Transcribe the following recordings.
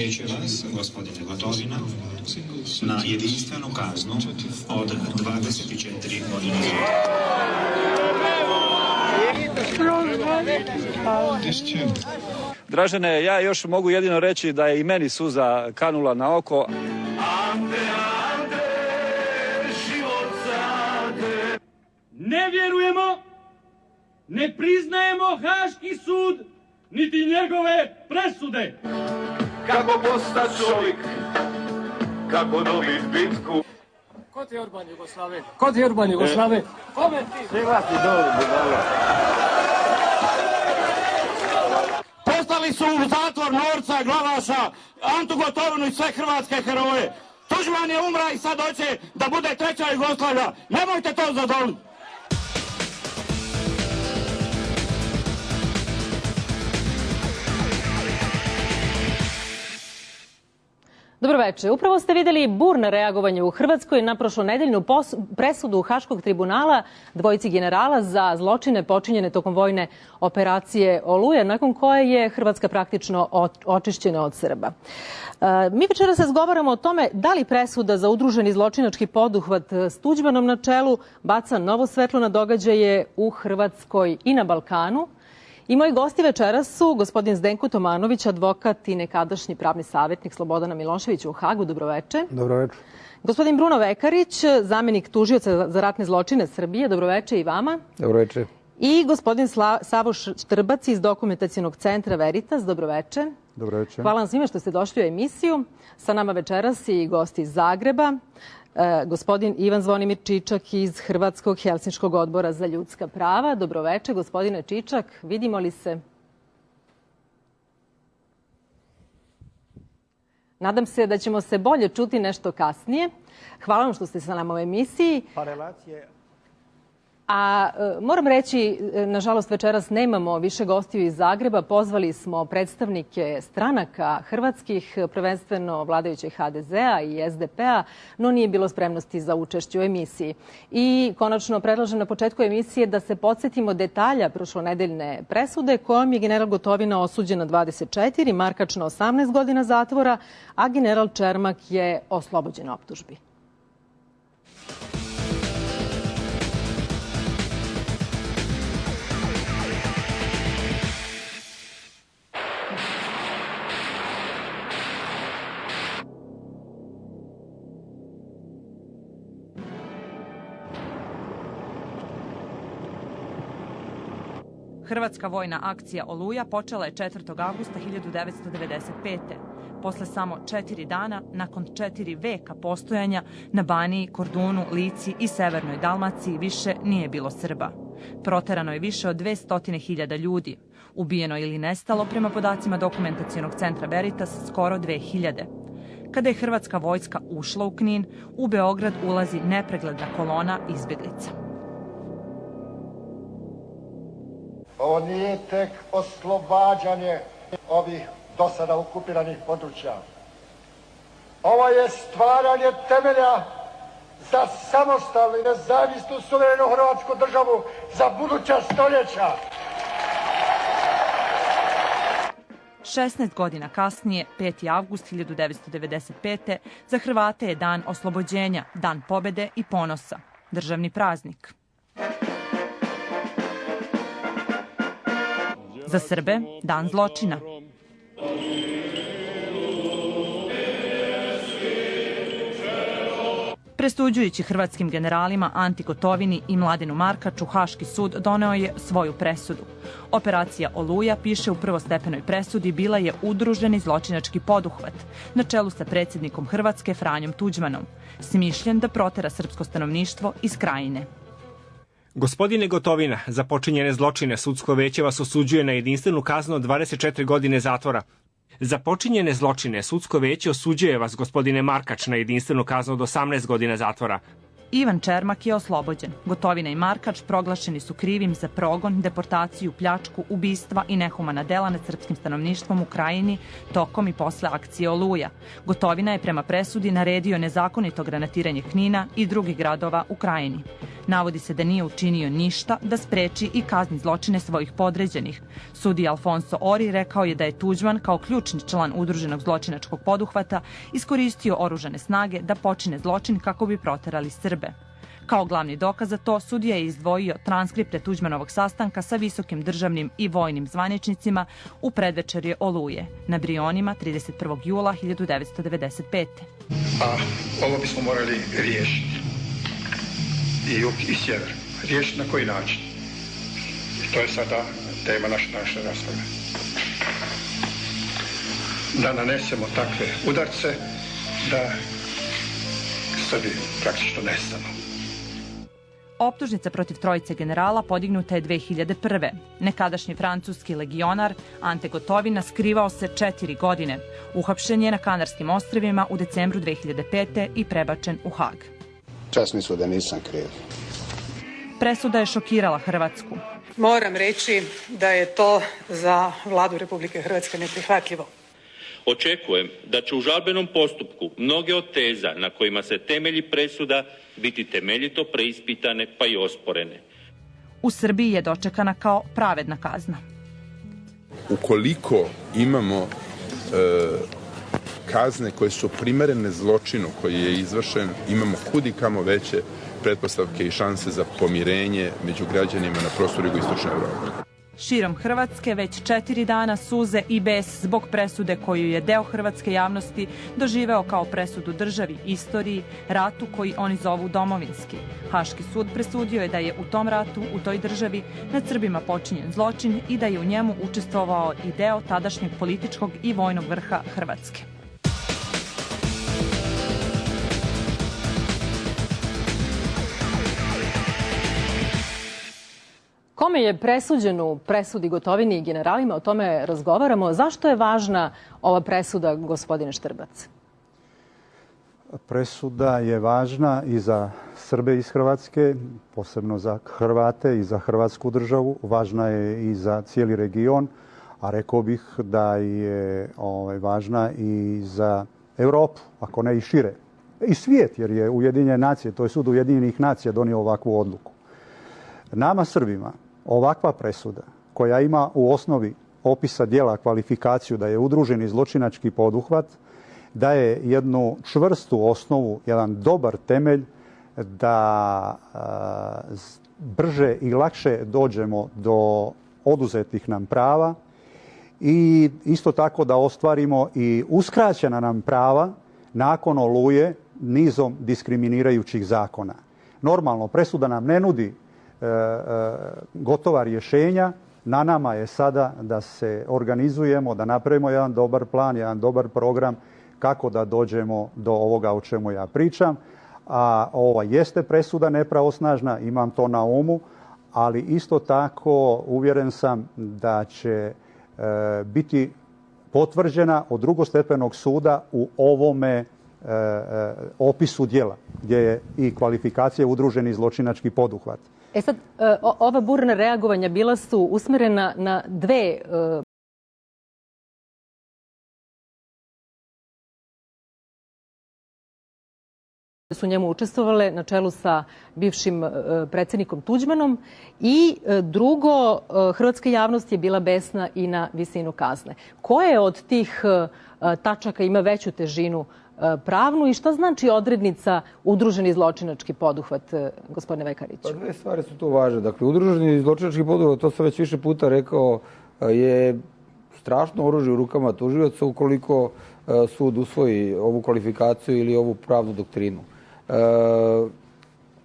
Veće vas, gospodine Gotovina, na jedinstvenu kaznu od 24 godine zatvora. Dražene, ja još mogu jedino reći da je i meni suza kanula na oko. Ne vjerujemo, ne priznajemo Haški sud, niti njegove presude. Kako postati čovjek, kako dobiti bitku. Ko ti je Orban Jugoslave? Ko ti je Orban Jugoslave? Kome ti? Sivati dolu, budalo. Poslali su u zatvor Norca, Glavaša, Antu Gotovinu i sve hrvatske heroje. Tuđman je umra i sad hoće da bude treća Jugoslavija. Nemojte to zadovoljiti. Dobroveče. Upravo ste vidjeli burno reagovanje u Hrvatskoj na prošlonedeljnu presudu Haškog tribunala dvojici generala za zločine počinjene tokom vojne operacije Oluja, nakon koje je Hrvatska praktično očišćena od Srba. Mi večeras razgovaramo o tome da li presuda za udruženi zločinački poduhvat s Tuđmanom na čelu baca novo svetlo na događaje u Hrvatskoj i na Balkanu. I moji gosti večeras su gospodin Zdenko Tomanović, advokat i nekadašnji pravni savjetnik Slobodana Miloševića u Hagu. Dobroveče. Dobroveče. Gospodin Bruno Vekarić, zamjenik tužioca za ratne zločine Srbije. Dobroveče i vama. Dobroveče. I gospodin Savo Štrbac iz Dokumentacionog centra Veritas. Dobroveče. Dobroveče. Hvala vam svima što ste došli u emisiju. Sa nama večeras i gosti iz Zagreba. Gospodin Ivan Zvonimir Čičak iz Hrvatskog Helsinškog odbora za ljudska prava. Dobroveče, gospodine Čičak. Vidimo li se? Nadam se da ćemo se bolje čuti nešto kasnije. Hvala vam što ste sa nama u emisiji. Pa relacije... A moram reći, nažalost večeras nemamo više gostiju iz Zagreba. Pozvali smo predstavnike stranaka hrvatskih, prvenstveno vladajućih HDZ-a i SDP-a, no nije bilo spremnosti za učešće u emisiji. I konačno predlažem na početku emisije da se podsjetimo detalja prošlonedeljne presude kojom je general Gotovina osuđen na 24, Markač na 18 godina zatvora, a general Čermak je oslobođen optužbi. Hrvatska vojna akcija Oluja počela je 4. avgusta 1995. Posle samo 4 dana, nakon 4 veka postojanja, na Baniji, Kordunu, Lici i Severnoj Dalmaciji više nije bilo Srba. Proterano je više od 200.000 ljudi. Ubijeno ili nestalo, prema podacima Dokumentacionog centra Veritas, skoro 2000. Kada je hrvatska vojska ušla u Knin, u Beograd ulazi nepregledna kolona izbjeglica. Ovo nije tek oslobađanje ovih do sada okupiranih područja. Ovo je stvaranje temelja za samostalnu i nezavisnu suverenu hrvatsku državu za buduća stoljeća. 16 godina kasnije, 5. avgust 1995. za Hrvate je dan oslobođenja, dan pobjede i ponosa, državni praznik. Za Srbe, dan zločina. Presuđujući hrvatskim generalima Anti Gotovini i Mladenu Markaču, Haški sud doneo je svoju presudu. Operacija Oluja, piše u prvostepenoj presudi, bila je udruženi zločinački poduhvat, na čelu sa predsjednikom Hrvatske Franjom Tuđmanom, smišljen da protera srpsko stanovništvo iz Krajine. Gospodine Gotovina, za počinjene zločine sudsko veće vas osuđuje na jedinstvenu kaznu od 24 godine zatvora. Za počinjene zločine sudsko veće osuđuje vas, gospodine Markač, na jedinstvenu kaznu od 18 godina zatvora. Ivan Čermak je oslobođen. Gotovina i Markač proglašeni su krivim za progon, deportaciju, pljačku, ubistva i nehumana dela nad srpskim stanovništvom u Krajini tokom i posle akcije Oluja. Gotovina je prema presudi naredio nezakonito granatiranje Knina i drugih gradova u Krajini. Navodi se da nije učinio ništa da spreči i kazni zločine svojih podređenih. Sudija Alfonso Ori rekao je da je Tuđman, kao ključni član udruženog zločinačkog poduhvata, iskoristio oružane snage da počine zločin kako bi proterali Srbe. Kao glavni dokaz za to, sudija je izdvojio transkripte Tuđmanovog sastanka sa visokim državnim i vojnim zvaničnicima u predvečerje Oluje na Brionima 31. jula 1995. A ovo bismo morali riješiti. I jug i sjever. Riješiti na koji način? I to je sada tema naše rasprave. Da nanesemo takve udarce da Srbi praktično nestanu. Optužnica protiv trojice generala podignuta je 2001. Nekadašnji francuski legionar Ante Gotovina skrivao se 4 godine. Uhapšen je na Kanarskim ostrvima u decembru 2005. i prebačen u Hag. Čas misle da nisam kriv. Presuda je šokirala Hrvatsku. Moram reći da je to za Vladu Republike Hrvatske neprihvatljivo. Očekujem da će u žalbenom postupku mnoge od teza na kojima se temelji presuda biti temeljito preispitane pa i osporene. U Srbiji je dočekana kao pravedna kazna. Ukoliko imamo kazne koje su primerene zločinu koji je izvršen, imamo kudikamo veće pretpostavke i šanse za pomirenje među građanima na prostoru jugoistočne Evrope. Širom Hrvatske već 4 dana suze i bes zbog presude koju je deo hrvatske javnosti doživeo kao presudu državi, istoriji, ratu koji oni zovu domovinski. Haški sud presudio je da je u tom ratu, u toj državi, nad Srbima počinjen zločin i da je u njemu učestvovao i deo tadašnjeg političkog i vojnog vrha Hrvatske. Kome je presuđen u presudi Gotovini i generalima, o tome razgovaramo. Zašto je važna ova presuda, gospodine Štrbac? Presuda je važna i za Srbe iz Hrvatske, posebno za Hrvate i za Hrvatsku državu. Važna je i za cijeli region, a rekao bih da je važna i za Europu, ako ne i šire. I svijet, jer je Ujedinjene nacije, to je sud Ujedinjenih nacija donio ovakvu odluku. Nama Srbima ovakva presuda koja ima u osnovi opisa djela kvalifikaciju da je udruženi zločinački poduhvat, daje jednu čvrstu osnovu, jedan dobar temelj da brže i lakše dođemo do oduzetih nam prava i isto tako da ostvarimo i uskraćena nam prava nakon Oluje nizom diskriminirajućih zakona. Normalno, presuda nam ne nudi gotova rješenja. Na nama je sada da se organizujemo, da napravimo jedan dobar plan, jedan dobar program kako da dođemo do ovoga o čemu ja pričam. A ova jeste presuda nepravosnažna, imam to na umu, ali isto tako uvjeren sam da će biti potvrđena od drugostepenog suda u ovome opisu djela, gdje je i kvalifikacija udruženi zločinački poduhvat. Sad, ova burna reagovanja bila su usmerena na dve su njemu učestvovale na čelu sa bivšim predsjednikom Tuđmanom i drugo, hrvatska javnost je bila besna i na visinu kazne. Koje od tih tačaka ima veću težinu pravnu i šta znači odrednica udruženi zločinački poduhvat, gospodine Vekariću? Pa dve stvari su tu važne. Dakle, udruženi zločinački poduhvat, to sam već više puta rekao, je strašno oružje u rukama tužioca ukoliko sud usvoji ovu kvalifikaciju ili ovu pravnu doktrinu.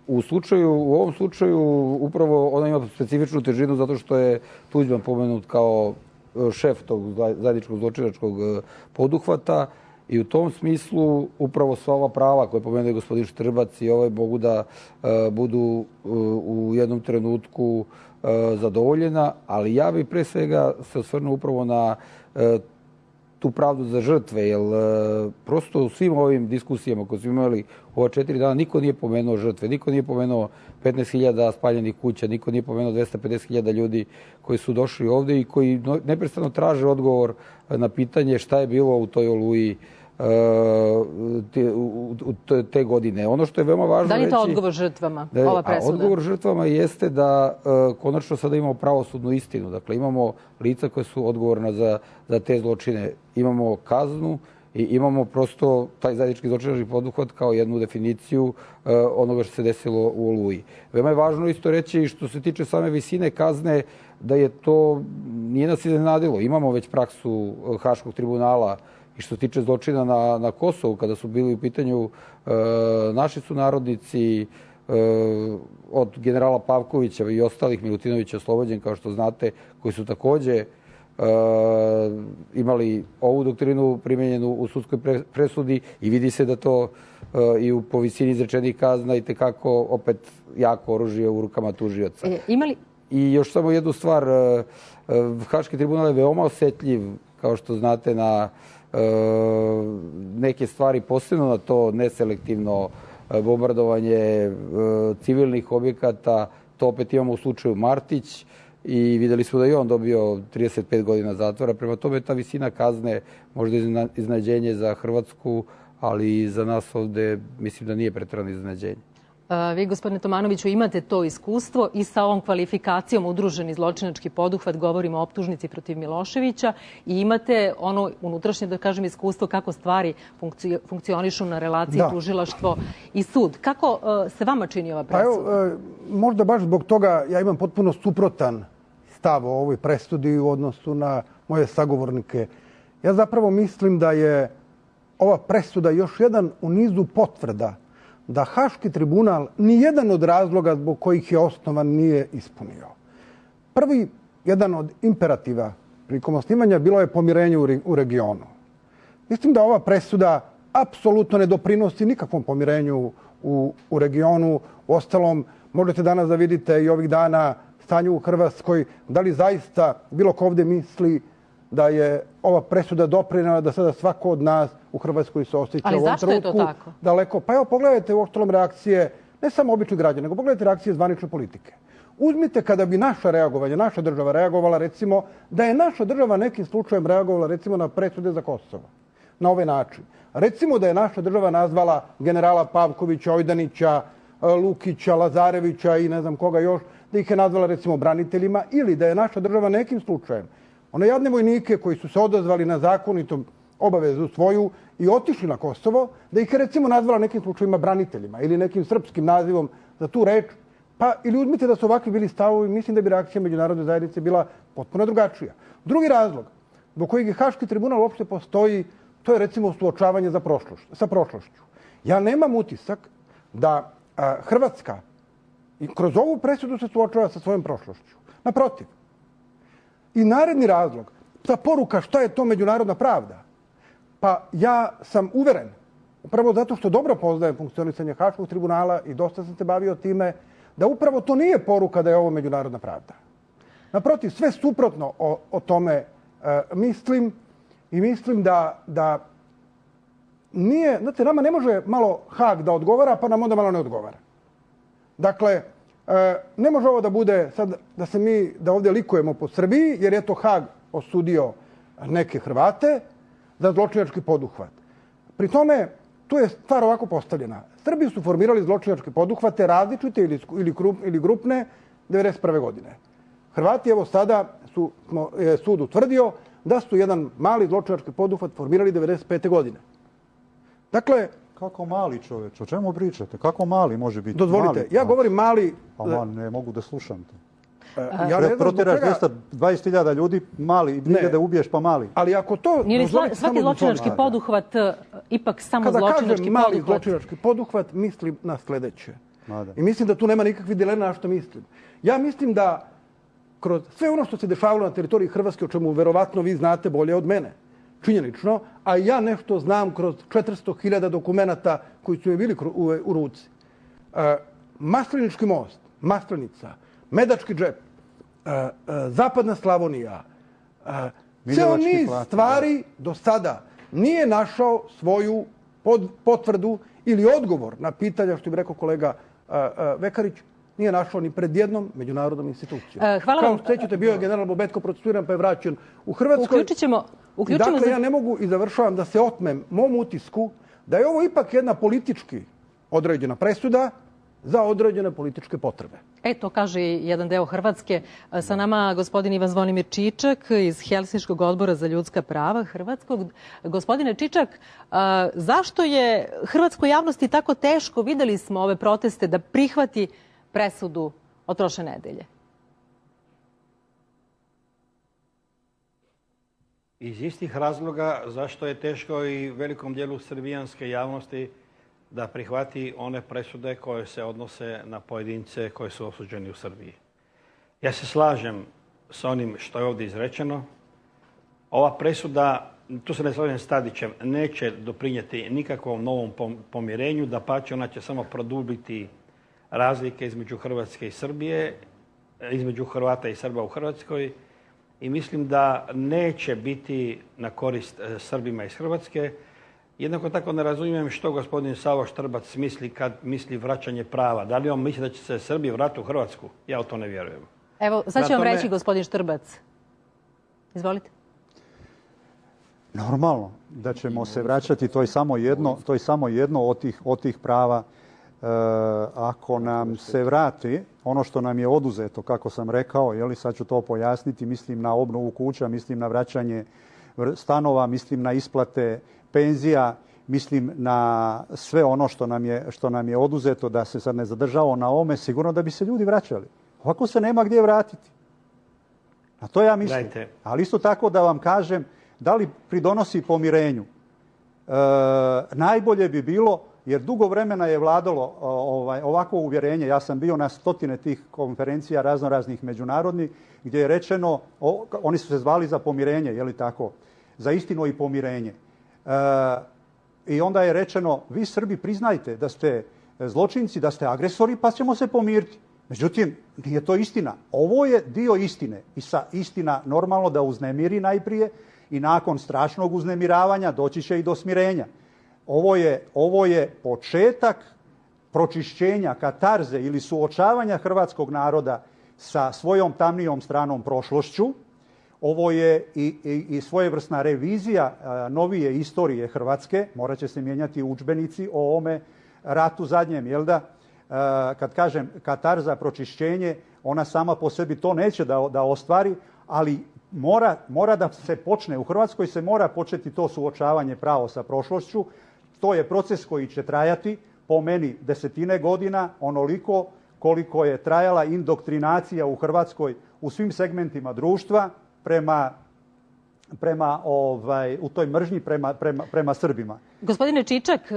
U ovom slučaju upravo ona ima specifičnu težinu zato što je Tuđman pomenut kao šef tog zajedničkog zločinačkog poduhvata i u tom smislu upravo sva ova prava koje pomenuje gospodin Štrbac i mogu da budu u jednom trenutku zadovoljena, ali ja bih pre svega se osvrnuo upravo na tu pravdu za žrtve, jer prosto u svim ovim diskusijama koje smo imali ova 4 dana niko nije pomenuo žrtve, niko nije pomenuo 15.000 spaljenih kuća, niko nije pomenuo 250.000 ljudi koji su došli ovde i koji neprestano traže odgovor na pitanje šta je bilo u toj Oluji te godine. Ono što je veoma važno da li je to reći, odgovor žrtvama, ova presuda? Odgovor žrtvama jeste da konačno sada imamo pravosudnu istinu. Dakle, imamo lica koje su odgovorna za te zločine. Imamo kaznu i imamo prosto taj zajednički zločinački poduhvat kao jednu definiciju onoga što se desilo u Oluji. Veoma je važno isto reći što se tiče same visine kazne, da je to, nije nas iznenadilo. Imamo već praksu Haškog tribunala i što se tiče zločina na Kosovu, kada su bili u pitanju naši sunarodnici, od generala Pavkovića i ostalih, Milutinović je oslobođen, kao što znate, koji su takođe imali ovu doktrinu primenjenu u sudskoj presudi i vidi se da to i po visini izrečenih kazna i tekako opet jako oružje u rukama tužioca. I još samo jednu stvar, Haški tribunal je veoma osetljiv, kao što znate, na neke stvari, posebno na to neselektivno bombardovanje civilnih objekata. To opet imamo u slučaju Martić i videli smo da je on dobio 35 godina zatvora. Prema tome, ta visina kazne možda je iznenađenje za Hrvatsku, ali i za nas ovde mislim da nije preterano iznenađenje. Vi, gospodine Tomanoviću, imate to iskustvo i sa ovom kvalifikacijom udruženi zločinački poduhvat, govorimo o optužnici protiv Miloševića, i imate ono unutrašnje, da kažem, iskustvo kako stvari funkcionišu na relaciji tužilaštvo i sud. Kako se vama čini ova presuda? Pa evo, možda baš zbog toga ja imam potpuno suprotan stav o ovoj presudi u odnosu na moje sagovornike. Ja zapravo mislim da je ova presuda još jedan u nizu potvrda da Haški tribunal nijedan od razloga zbog kojih je osnovan nije ispunio. Prvi, jedan od imperativa prilikom osnivanja bilo je pomirenje u regionu. Mislim da ova presuda apsolutno ne doprinosi nikakvom pomirenju u regionu. Uostalom, možete danas da vidite i ovih dana stanje u Hrvatskoj. Da li zaista bilo ko ovde misli da je ova presuda doprinela da sada svako od nas u Hrvatskoj se osjeća u ovom trenutku. Ali zašto je to tako? Daleko. Pa evo, pogledajte uostalom reakcije, ne samo običnih građana, nego pogledajte reakcije zvanične politike. Uzmite kada bi naša reagovanja, naša država reagovala, recimo, da je naša država nekim slučajem reagovala, recimo, na presude za Kosovo. Na ovaj način. Recimo da je naša država nazvala generala Pavkovića, Ojdanića, Lukića, Lazarevića i ne znam koga još, da ih je nazvala, recimo, braniteljima, ili da je naša država nekim slučajem one jadne vojnike koji su se odazvali na zakonitom obavezu svoju i otišli na Kosovo, da ih je recimo nazvala nekim slučajima braniteljima ili nekim srpskim nazivom za tu reč, pa ili uzmite da su ovakvi bili stavovi, mislim da bi reakcija međunarodne zajednice bila potpuno drugačija. Drugi razlog zbog kojeg je Haški tribunal uopšte postoji, to je recimo suočavanje sa prošlošću. Ja nemam utisak da Hrvatska i kroz ovu presudu se suočava sa svojom prošlošću. Naprotiv. I naredni razlog, ta poruka šta je to međunarodna pravda. Pa ja sam uveren, upravo zato što dobro poznajem funkcionisanje Haškog tribunala i dosta sam se bavio time, da upravo to nije poruka da je ovo međunarodna pravda. Naprotiv, sve suprotno o tome mislim i mislim da nije, znate, nama ne može malo Hag da odgovara, pa nam onda malo ne odgovara. Dakle, ne može ovo da bude sad da ovdje likujemo po Srbiji, jer je to Hag osudio neke Hrvate za zločinački poduhvat. Pri tome, tu je stvar ovako postavljena. Srbi su formirali zločinačke poduhvate različite ili grupne 1991. godine. Hrvati, evo sada, je sud utvrdio da su jedan mali zločinački poduhvat formirali 1995. godine. Dakle, kako mali čoveč? O čemu pričate? Kako mali može biti? Dozvolite, ja govorim mali... Pa ne mogu da slušam te. Protiraš 220.000 ljudi, mali, nije da ubiješ pa mali. Ali ako to... Nije li svaki zločinački poduhvat ipak samo zločinački poduhvat? Kada kažem mali zločinački poduhvat, mislim na sledeće. I mislim da tu nema nikakvih dilema na što mislim. Ja mislim da kroz sve ono što se dešavalo na teritoriji Hrvatske, o čemu verovatno vi znate bolje od mene, činjenično, a ja nešto znam kroz 400.000 dokumenata koji su mi bili u ruci. Maslenički most, Maslenica, Medački džep, Zapadna Slavonija, ceo niz stvari do sada nije našao svoju potvrdu ili odgovor na pitanja, što bi rekao kolega Vekarić, nije našao ni pred jednom međunarodnom institucijom. Hvala vam. Kao što sećate, bio je general Bobetko procesuiran pa je vraćen u Hrvatskoj. I dakle, ja ne mogu i završavam da se otmem mom utisku da je ovo ipak jedna politički određena presuda za određene političke potrebe. To kaže jedan deo Hrvatske. Sa nama gospodin Ivan Zvonimir Čičak iz Helsinškog odbora za ljudska prava Hrvatskog. Gospodine Čičak, zašto je hrvatskoj javnosti tako teško, videli smo ove proteste, da prihvati presudu od prošle nedelje? Iz istih razloga zašto je teško i velikom dijelu srbijanske javnosti da prihvati one presude koje se odnose na pojedince koji su osuđeni u Srbiji. Ja se slažem s onim što je ovdje izrečeno. Ova presuda, tu se ne slažem s Tadićem, neće doprinijeti nikakvom novom pomirenju, dapače ona će samo produbiti razlike između Hrvatske i Srbije, između Hrvata i Srba u Hrvatskoj, i mislim da neće biti na korist Srbima iz Hrvatske. Jednako tako ne razumijem što gospodin Savo Štrbac misli kad misli vraćanje prava. Da li on misli da će se Srbi vratiti u Hrvatsku? Ja u to ne vjerujem. Evo, sad će vam reći gospodin Štrbac. Izvolite. Normalno da ćemo se vraćati, to je samo jedno od tih prava. Ako nam se vrati ono što nam je oduzeto, kako sam rekao, sad ću to pojasniti, mislim na obnovu kuća, mislim na vraćanje stanova, mislim na isplate penzija, mislim na sve ono što nam je oduzeto, da se sad ne zadržava na ovome, sigurno da bi se ljudi vraćali. Ovako se nema gdje vratiti. A to ja mislim. Ali isto tako da vam kažem, da li pridonosi pomirenju? Najbolje bi bilo, jer dugo vremena je vladalo ovako uvjerenje. Ja sam bio na stotine tih konferencija raznoraznih međunarodnih gdje je rečeno, oni su se zvali za pomirenje, je li tako, za istinu i pomirenje. I onda je rečeno, vi Srbi priznajte da ste zločinci, da ste agresori, pa ćemo se pomiriti. Međutim, nije to istina. Ovo je dio istine. I istina normalno da uznemiri najprije i nakon strašnog uznemiravanja doći će i do smirenja. Ovo je početak pročišćenja, katarze ili suočavanja hrvatskog naroda sa svojom tamnijom stranom prošlošću. Ovo je i svojevrsna revizija novije istorije Hrvatske. Morat će se mijenjati udžbenici o ovome ratu zadnjem, jel da? Kad kažem katarza, pročišćenje, ona sama po sebi to neće da ostvari, ali mora da se počne. U Hrvatskoj se mora početi to suočavanje pravo sa prošlošću. To je proces koji će trajati, po meni, desetine godina, onoliko koliko je trajala indoktrinacija u Hrvatskoj u svim segmentima društva u toj mržnji prema Srbima. Gospodine Čičak,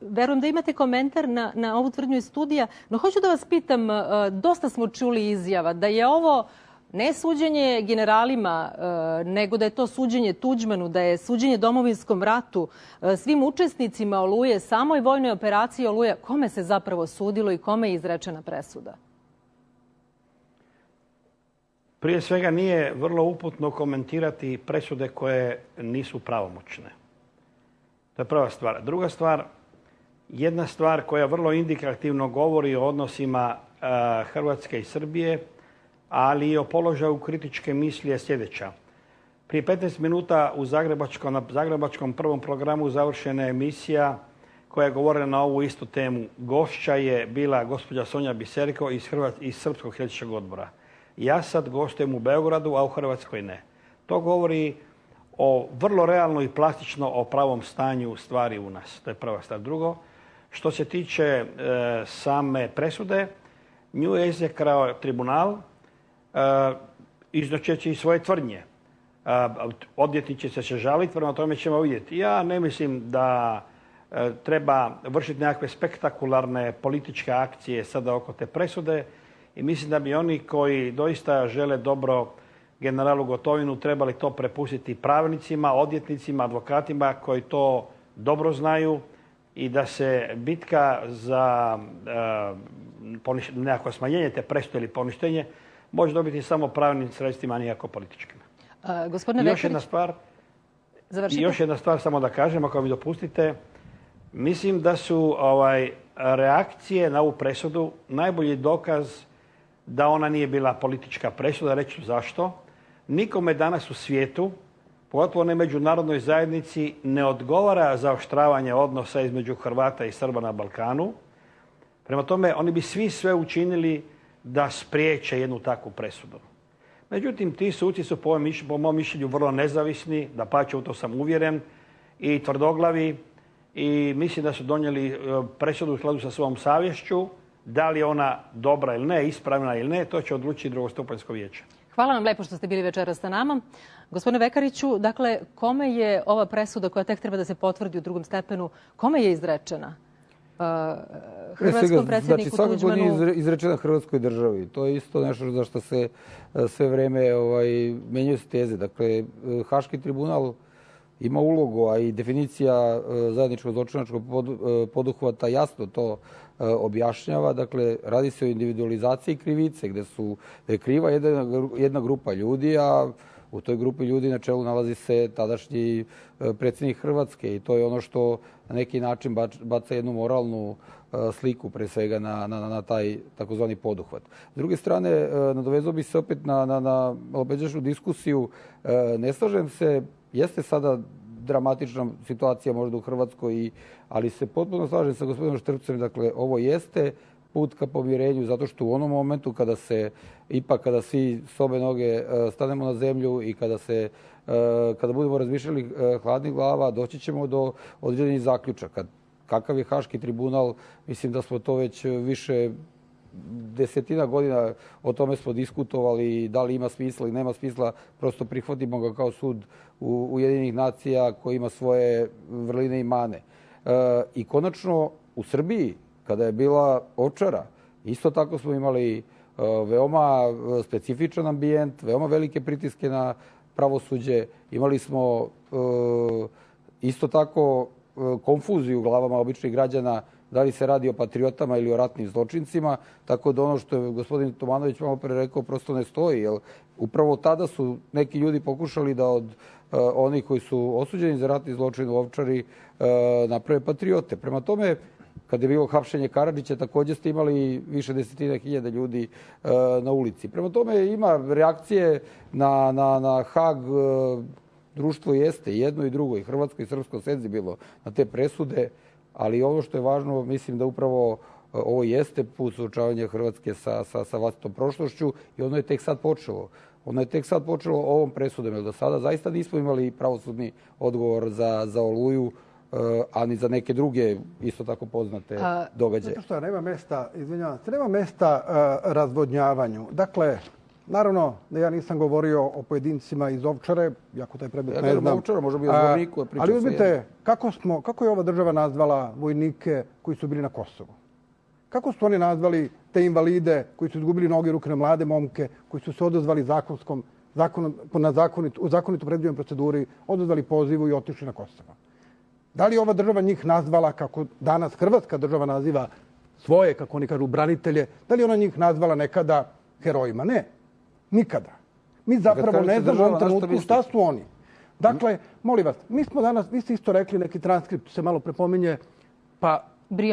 verujem da imate komentar na ovu tvrdnju iz studija, no hoću da vas pitam, dosta smo čuli izjava da je ovo ne suđenje generalima, nego da je to suđenje Tuđmanu, da je suđenje Domovinskom ratu, svim učesnicima Oluje, samoj vojnoj operaciji Oluja. Kome se zapravo sudilo i kome je izrečena presuda? Prije svega nije vrlo uputno komentirati presude koje nisu pravomoćne. To je prva stvar. Druga stvar, jedna stvar koja vrlo indikativno govori o odnosima Hrvatske i Srbije, ali i o položaju kritičke misli je sljedeća. Prije 15 minuta na zagrebačkom prvom programu završena je emisija koja je govorila na ovu istu temu. Gošća je bila gospođa Sonja Biserko iz Srpskog helsinškog odbora. Ja sad gostujem u Beogradu, a u Hrvatskoj ne. To govori o vrlo realno i plastično o pravom stanju stvari u nas. To je prva stvar. Drugo, što se tiče same presude, nju je izrekao tribunal iznošeći svoje tvrdnje. Odvjetnici će se žaliti, prema tome ćemo vidjeti. Ja ne mislim da treba vršiti nekakve spektakularne političke akcije sada oko te presude i mislim da bi oni koji doista žele dobro generalu Gotovinu trebali to prepustiti pravnicima, odvjetnicima, advokatima koji to dobro znaju i da se bitka za nekako smanjenje te presude ili poništenje može dobiti samo pravnim sredstvima, a nikako političkim. Gospodine Vekarić, I još jedna stvar samo da kažem, ako mi dopustite. Mislim da su reakcije na ovu presudu najbolji dokaz da ona nije bila politička presuda. Reći ću zašto. Nikome danas u svijetu pogotovo ne međunarodnoj zajednici, ne odgovara zaoštravanje odnosa između Hrvata i Srba na Balkanu. Prema tome, oni bi svi sve učinili da spriječe jednu takvu presudu. Međutim, ti suci su po mom mišljenju vrlo nezavisni, dapače, u to sam uvjeren, i tvrdoglavi, i mislim da su donijeli presudu u skladu sa svojom savješću. Da li je ona dobra ili ne, ispravna ili ne, to će odlučiti drugostupanjsko vijeće. Hvala vam lepo što ste bili večeras sa nama. Gospodine Vekariću, dakle, kome je ova presuda koja tek treba da se potvrdi u drugom stepenu, kome je izrečena? Hrvatskom predsjedniku Tuđmanu? Svakako nije izrečena Hrvatskoj državi. To je isto nešto za što se sve vreme menjaju se teze. Dakle, Haški tribunal ima ulogu, a i definicija zajedničkog zločinačkog poduhvata jasno to objašnjava. Dakle, radi se o individualizaciji krivice, gde je kriva jedna grupa ljudi, a u toj grupi ljudi na čelu nalazi se tadašnji predsjednik Hrvatske i to je ono što na neki način baca jednu moralnu sliku pre svega na taj takozvani poduhvat. S druge strane, nadovezao bi se opet na malopređašnju diskusiju. Ne slažem se, jeste sada dramatična situacija možda u Hrvatskoj, ali se potpuno slažem sa gospodinom Štrpcem. Dakle, ovo jeste put ka pomirenju, zato što u onom momentu kada svi s obe noge stanemo na zemlju i kada budemo razmišljali hladnih glava, doći ćemo do određenih zaključaka. Kakav je Haški tribunal, mislim da smo to već više desetina godina o tome smo diskutovali, da li ima smisla ili nema smisla, prosto prihvatimo ga kao sud Ujedinjenih nacija koji ima svoje vrline i mane. I konačno u Srbiji, kada je bila Ovčara, isto tako smo imali veoma specifičan ambijent, veoma velike pritiske na pravosuđe. Imali smo isto tako konfuziju u glavama običnih građana da li se radi o patriotama ili o ratnim zločincima, tako da ono što je gospodin Tomanović malo pre rekao prosto ne stoji, jer upravo tada su neki ljudi pokušali da od onih koji su osuđeni za ratni zločin u Ovčari naprave patriote. Prema tome, kada je bilo hapšenje Karadžića, također ste imali više desetina hiljada ljudi na ulici. Prema tome, ima reakcije na Hag. Društvo jeste jedno i drugo, i hrvatsko i srpsko senzibilno na te presude, ali ono što je važno, mislim da upravo ovo jeste put suočavanja Hrvatske sa vlastitom prošlošću i ono je tek sad počelo. Ono je tek sad počelo ovom presudom, jer do sada zaista nismo imali pravosudni odgovor za Oluju, a ni za neke druge isto tako poznate događaje. Zato što nema mesta, izvinjavam se, nema mesta razvodnjavanju. Dakle, naravno da ja nisam govorio o pojedincima iz Ovčare, jako taj predmet ne znam. Ali uzmite, kako je ova država nazvala vojnike koji su bili na Kosovu? Kako su oni nazvali te invalide koji su izgubili noge i ruke, na mlade momke, koji su se odazvali u zakonitu predviđenoj proceduri, odazvali pozivu i otišli na Kosovo? Da li je ova država njih nazvala, kako danas Hrvatska država naziva svoje, kako oni kažu, branitelje, da li ona njih nazvala nekada herojima? Ne, nikada. Mi zapravo ne znamo u ovom trenutku šta su oni. Dakle, molim vas, mi smo danas, vi ste isto rekli, neki transkript se malo prepominje,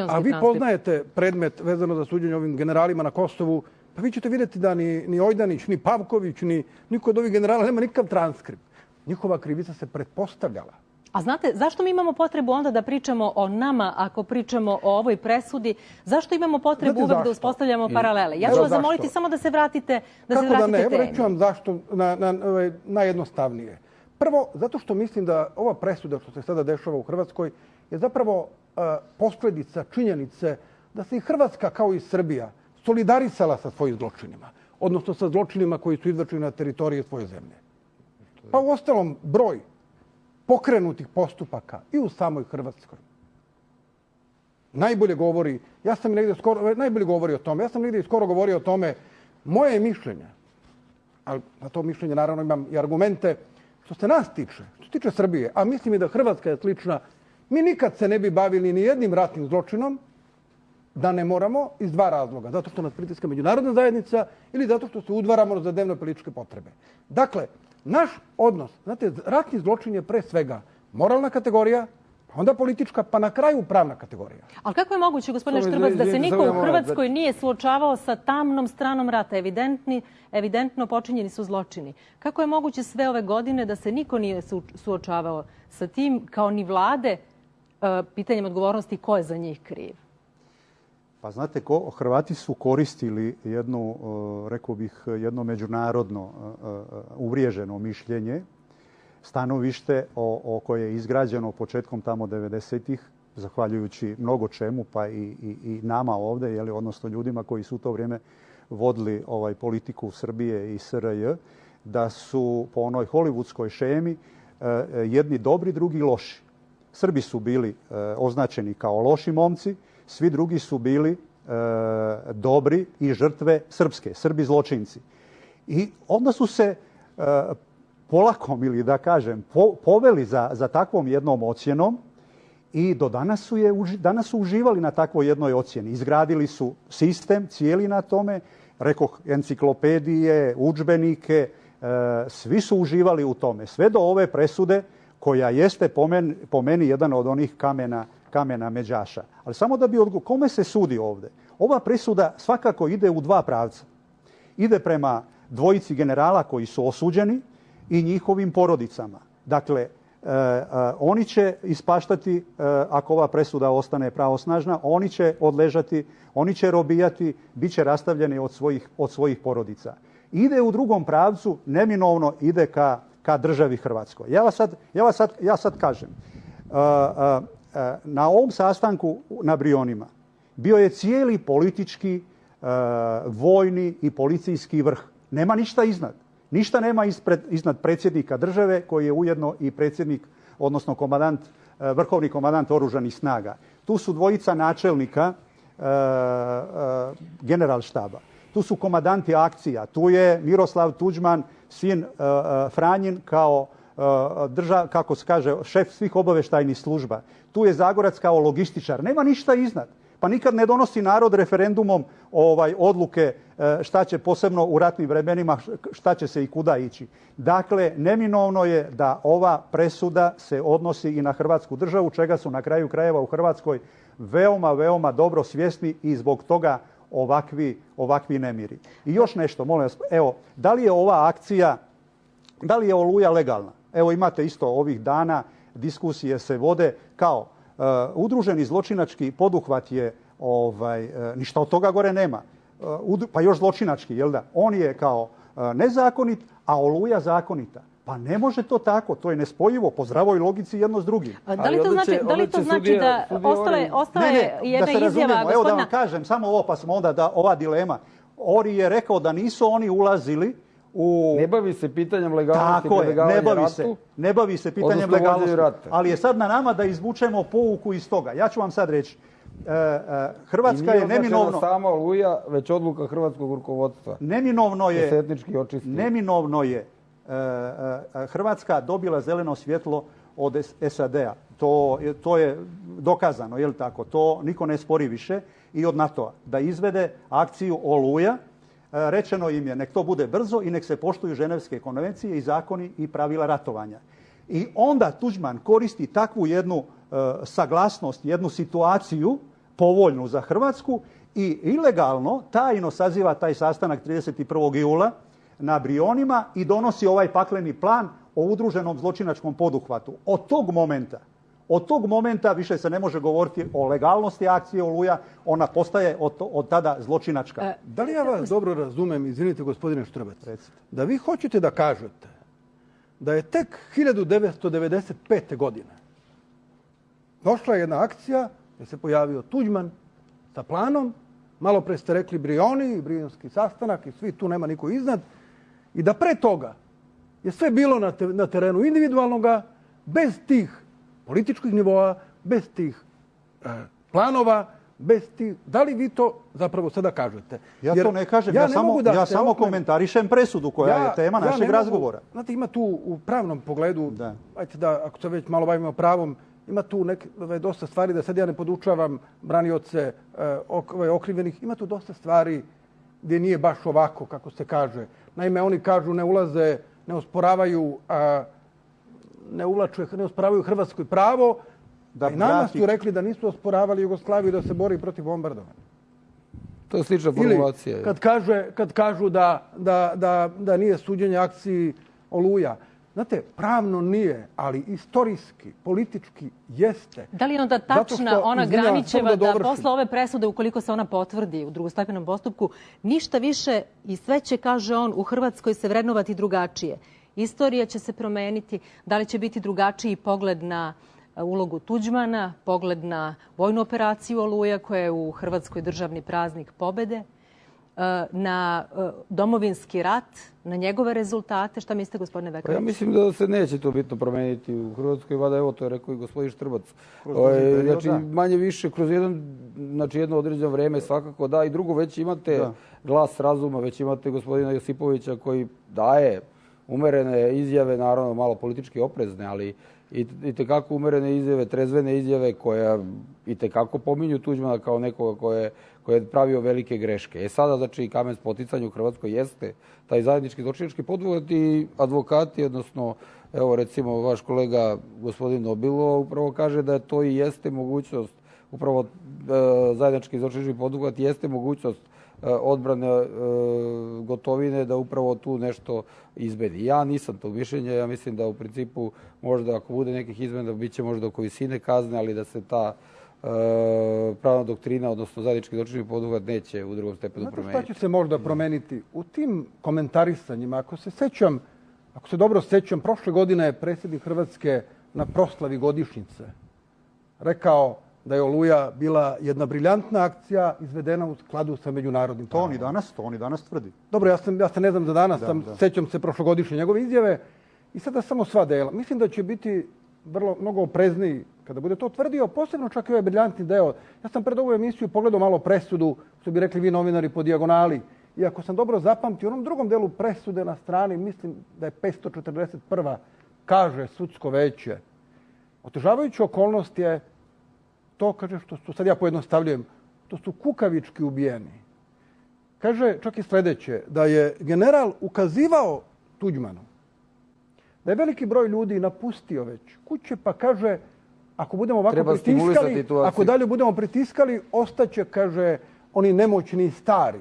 a vi poznajete predmet vezano za suđenje ovim generalima na Kosovu, pa vi ćete vidjeti da ni Ojdanić, ni Pavković, ni niko od ovih generala nema nikakav transkript. Njihova krivica se pretpostavljala. A znate, zašto mi imamo potrebu onda da pričamo o nama ako pričamo o ovoj presudi? Zašto imamo potrebu uvek da uspostavljamo paralele? Ja ću vas zamoliti samo da se vratite temi. Kako da ne? Evo reću vam zašto najjednostavnije. Prvo, zato što mislim da ova presuda što se sada dešava u Hrvatskoj je zapravo posljedica činjenice da se i Hrvatska kao i Srbija solidarisala sa svojim zločinima, odnosno sa zločinima koji su izvršeni na teritoriji svoje zemlje. Pa u ostalom broj pokrenutih postupaka i u samoj Hrvatskoj najbolje govori, najbolje govori o tome, ja sam negdje skoro govorio o tome, moje je mišljenje, ali na to mišljenje naravno imam i argumente, što se nas tiče, što se tiče Srbije, a mislim i da Hrvatska je slična, mi nikad se ne bi bavili ni jednim ratnim zločinom da ne moramo iz dva razloga. Zato što nas pritiska međunarodna zajednica ili zato što se udvaramo za dnevno-političke potrebe. Dakle, naš odnos, znate, ratni zločin je pre svega moralna kategorija, onda politička, pa na kraju pravna kategorija. Ali kako je moguće, gospodine Štrbac, da se niko u Hrvatskoj nije suočavao sa tamnom stranom rata? Evidentno počinjeni su zločini. Kako je moguće sve ove godine da se niko nije suočavao sa tim, kao ni vlade, pitanjem odgovornosti ko je za njih kriv? Pa znate, Hrvati su koristili jednu, rekao bih, jedno međunarodno uvriježeno mišljenje, stanovište koje je izgrađeno početkom tamo 90-ih, zahvaljujući mnogo čemu, pa i nama ovdje, odnosno ljudima koji su u to vrijeme vodili politiku Srbije i SRJ, da su po onoj hollywoodskoj šemi jedni dobri, drugi loši. Srbi su bili označeni kao loši momci, svi drugi su bili dobri i žrtve srpske, Srbi zločinci. I onda su se polakom, ili da kažem, poveli za takvom jednom ocjenom i do danas su uživali na takvoj jednoj ocjeni. Izgradili su sistem cijeli na tome, rekoh, enciklopedije, udžbenike, svi su uživali u tome. Sve do ove presude koja jeste po meni jedan od onih kamena međaša. Ali samo da bi kome se sudi ovdje? Ova presuda svakako ide u dva pravca. Ide prema dvojici generala koji su osuđeni i njihovim porodicama. Dakle, oni će ispaštati, ako ova presuda ostane pravosnažna, oni će odležati, oni će robijati, bit će rastavljeni od svojih porodica. Ide u drugom pravcu, neminovno ide ka državi Hrvatskoj. Ja sad kažem, na ovom sastanku na Brionima bio je cijeli politički, vojni i policijski vrh. Nema ništa iznad. Ništa nema iznad predsjednika države koji je ujedno i predsjednik, odnosno vrhovni komandant oružanih snaga. Tu su dvojica načelnika generalštaba. Tu su komandanti akcija. Tu je Miroslav Tuđman, sin Franjin kao kako se kaže, šef svih obavještajnih služba. Tu je Zagorac kao logističar. Nema ništa iznad. Pa nikad ne donosi narod referendumom odluke šta će posebno u ratnim vremenima, šta će se i kuda ići. Dakle, neminovno je da ova presuda se odnosi i na Hrvatsku državu, čega su na kraju krajeva u Hrvatskoj veoma, veoma dobro svjesni i zbog toga ovakvi nemiri. I još nešto, molim vas, evo, da li je ova akcija, da li je Oluja legalna? Evo, imate isto ovih dana, diskusije se vode kao udruženi zločinački poduhvat je, ništa od toga gore nema, pa još zločinački, jel da? On je kao nezakonit, a Oluja zakonita. Pa ne može to tako, to je nespojivo po zdravoj logici jedno s drugim. Da li to znači da ostala je jedna izjava gospodina... Evo da vam kažem, samo ovo pa smo onda da ova dilema. Ori je rekao da nisu oni ulazili u... Ne bavi se pitanjem legalnosti ne bavi se pitanjem legalnosti. Ali je sad na nama da izvučemo pouku iz toga. Ja ću vam sad reći. Hrvatska je neminovno... I nije sama Oluja, već odluka hrvatskog rukovodstva. Neminovno je Hrvatska dobila zeleno svjetlo od SAD-a. To je dokazano, je li tako? To niko ne spori više. I od NATO-a. Da izvede akciju Oluja. Rečeno im je nek to bude brzo i nek se poštuju ženevske konvencije i zakoni i pravila ratovanja. I onda Tuđman koristi takvu jednu saglasnost, jednu situaciju povoljnu za Hrvatsku i ilegalno, tajno saziva taj sastanak 31. jula na Brionima i donosi ovaj pakleni plan o udruženom zločinačkom poduhvatu. Od tog momenta više se ne može govoriti o legalnosti akcije Oluja, ona postaje od tada zločinačka. Da li ja vas dobro razumem, izvinite gospodine Štrbac, da vi hoćete da kažete da je tek 1995. godine došla jedna akcija gdje se pojavio Tuđman sa planom, malo pre ste rekli Brioni, brionski sastanak i svi, tu nema niko iznad, i da pre toga je sve bilo na terenu individualnoga, bez tih političkih nivoa, bez tih planova, bez tih... Da li vi to zapravo sada kažete? Ja to ne kažem, ja samo komentarišem presudu koja je tema našeg razgovora. Znate, ima tu u pravnom pogledu, ajte da, ako se već malo bavimo pravom, ima tu dosta stvari, da sad ja ne podučavam branioce okrivljenih, ima tu dosta stvari gdje nije baš ovako, kako se kaže. Naime, oni kažu ne ulaze, ne osporavaju Hrvatskoj pravo, I nama su rekli da nisu osporavali Jugoslaviju da se bori protiv bombardovanja. To je slična formulacija. Ili kad kažu da nije suđenje akciji Oluja. Znate, pravno nije, ali istorijski, politički jeste. Da li je onda tačna ona Granićeva da posle ove presude, ukoliko se ona potvrdi u drugostepenom postupku, ništa više i sve će, kaže on, u Hrvatskoj se vrednovati drugačije. Istorija će se promeniti, da li će biti drugačiji pogled na ulogu Tuđmana, pogled na vojnu operaciju Oluja, koja je u Hrvatskoj državni praznik pobede, na domovinski rat, na njegove rezultate. Šta mislite, gospodine Veković? Ja mislim da se neće to bitno promeniti u Hrvatskoj. Vada, evo, to je rekao i gospodin Štrbac. Znači, manje više, kroz jedno određeno vreme svakako da. I drugo, već imate glas razuma, već imate gospodina Josipovića koji daje umerene izjave, naravno malo politički oprezne, ali i tekako umerene izjave, trezvene izjave koja i tekako pominju Tuđmana kao nekoga koji je pravio velike greške. Sada, znači, kamen spoticanja u Hrvatskoj jeste taj zajednički zločinački poduhvat i advokati, odnosno, evo, recimo, vaš kolega gospodin Nobilo upravo kaže da to i jeste mogućnost, upravo zajednički zločinački poduhvat jeste mogućnost odbrane Gotovine da upravo tu nešto izbedi. Ja nisam tog mišljenja, ja mislim da u principu možda ako bude nekih izmena bit će možda oko visine kazne, ali da se ta pravna doktrina, odnosno zajednički zločinački poduhvat neće u drugom stepenu promeniti. Znate šta će se možda promeniti? U tim komentarisanjima, ako se dobro sećam, prošle godine je predsjednik Hrvatske na proslavi godišnjice rekao da je Oluja bila jedna briljantna akcija izvedena u skladu sa međunarodnim pravom. To on i danas tvrdi. Dobro, ja se ne znam za danas, sećam se prošlogodišnje njegove izjave i sada samo sva dela. Mislim da će biti mnogo oprezniji kada bude to tvrdio, posebno čak i ovaj briljantni deo. Ja sam pred ovu emisiju pogledao malo presudu, što bi rekli vi novinari po dijagonali. I ako sam dobro zapamtio, u onom drugom delu presude na strani, mislim da je 541. kaže sudsko veće. Otežavajuća okolnost je to, kaže, što su, sad ja pojednostavljujem, to su kukavički ubijeni. Kaže čak i sljedeće, da je general ukazivao Tuđmanu da je veliki broj ljudi napustio već kuće, pa kaže, ako budemo ovako pritiskali, ako dalje budemo pritiskali, ostaće, kaže, oni nemoćni stari.